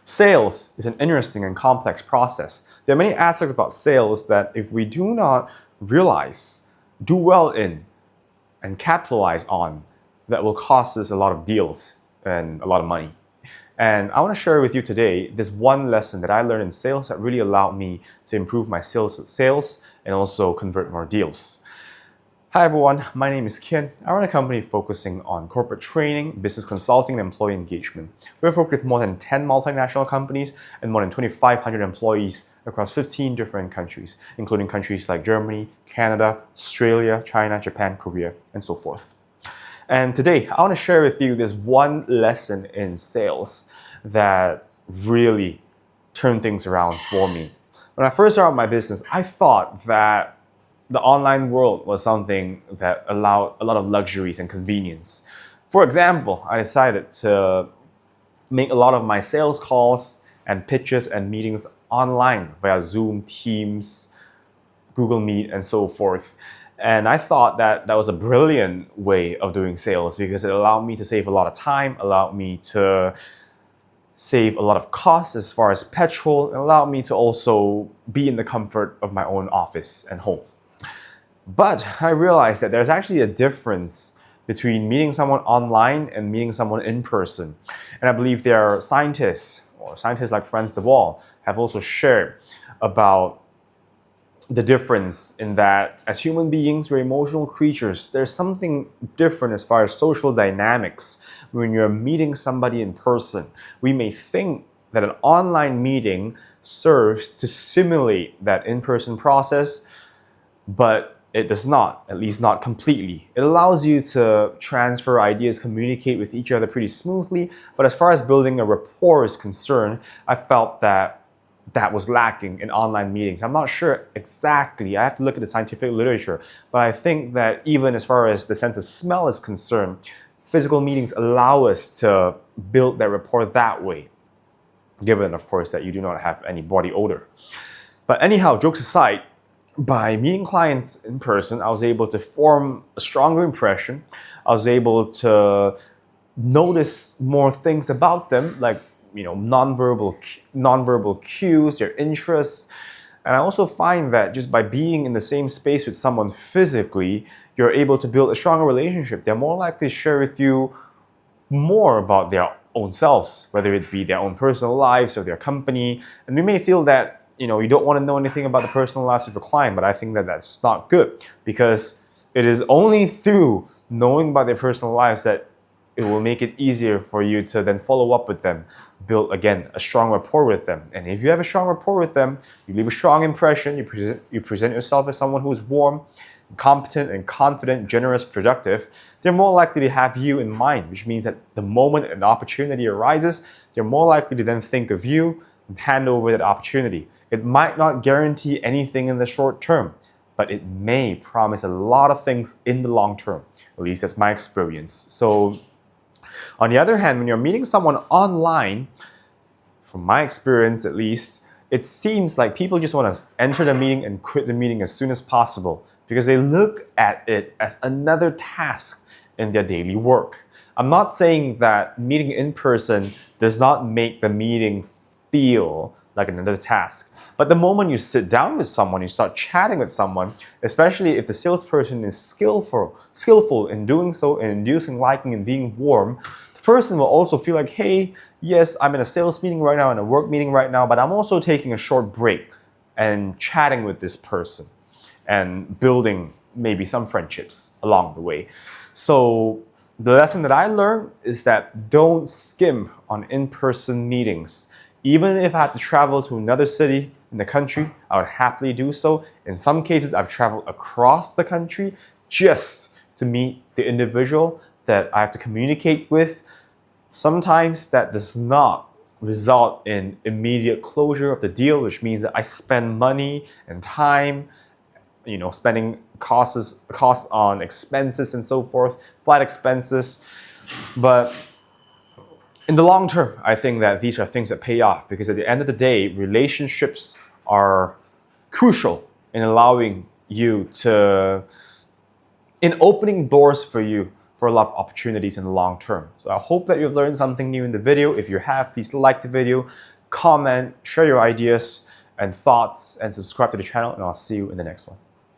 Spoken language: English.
Sales is an interesting and complex process. There are many aspects about sales that if we do not realize, do well in, and capitalize on, that will cost us a lot of deals and a lot of money. And I want to share with you today this one lesson that I learned in sales that really allowed me to improve my sales and also convert more deals. Hi everyone, my name is Ken. I run a company focusing on corporate training, business consulting, and employee engagement. We've worked with more than 10 multinational companies and more than 2,500 employees across 15 different countries, including countries like Germany, Canada, Australia, China, Japan, Korea, and so forth. And today, I want to share with you this one lesson in sales that really turned things around for me. When I first started my business, I thought that the online world was something that allowed a lot of luxuries and convenience. For example, I decided to make a lot of my sales calls and pitches and meetings online via Zoom, Teams, Google Meet, and so forth. And I thought that that was a brilliant way of doing sales because it allowed me to save a lot of time, allowed me to save a lot of costs as far as petrol, and allowed me to also be in the comfort of my own office and home. But I realized that there's actually a difference between meeting someone online and meeting someone in person. And I believe there are scientists, or scientists like Frans de Waal, have also shared about the difference in that as human beings, we're emotional creatures. There's something different as far as social dynamics when you're meeting somebody in person. We may think that an online meeting serves to simulate that in-person process, but it does not, at least not completely. It allows you to transfer ideas, communicate with each other pretty smoothly, but as far as building a rapport is concerned, I felt that that was lacking in online meetings. I'm not sure exactly, I have to look at the scientific literature, but I think that even as far as the sense of smell is concerned, physical meetings allow us to build that rapport that way, given, of course, that you do not have any body odor. But anyhow, jokes aside, by meeting clients in person, I was able to form a stronger impression. I was able to notice more things about them, like nonverbal cues, their interests. And I also find that just by being in the same space with someone physically, you're able to build a stronger relationship. They're more likely to share with you more about their own selves, whether it be their own personal lives or their company. And we may feel that you don't want to know anything about the personal lives of your client, but I think that that's not good because it is only through knowing about their personal lives that it will make it easier for you to then follow up with them, build, again, a strong rapport with them. And if you have a strong rapport with them, you leave a strong impression, you present yourself as someone who's warm, competent, and confident, generous, productive, they're more likely to have you in mind, which means that the moment an opportunity arises, they're more likely to then think of you and hand over that opportunity. It might not guarantee anything in the short term, but it may promise a lot of things in the long term. At least that's my experience. So on the other hand, when you're meeting someone online, from my experience at least, it seems like people just want to enter the meeting and quit the meeting as soon as possible because they look at it as another task in their daily work. I'm not saying that meeting in person does not make the meeting feel like another task. But the moment you sit down with someone, you start chatting with someone, especially if the salesperson is skillful in doing so, in inducing liking and being warm, the person will also feel like, hey, yes, I'm in a sales meeting right now, in a work meeting right now, but I'm also taking a short break and chatting with this person and building maybe some friendships along the way. So the lesson that I learned is that don't skim on in-person meetings. Even if I had to travel to another city in the country, I would happily do so. In some cases, I've traveled across the country just to meet the individual that I have to communicate with. Sometimes that does not result in immediate closure of the deal, which means that I spend money and time, spending costs on expenses and so forth, flight expenses. But in the long term, I think that these are things that pay off because at the end of the day, relationships are crucial in allowing you to, in opening doors for you for a lot of opportunities in the long term. So I hope that you've learned something new in the video. If you have, please like the video, comment, share your ideas and thoughts, and subscribe to the channel, and I'll see you in the next one.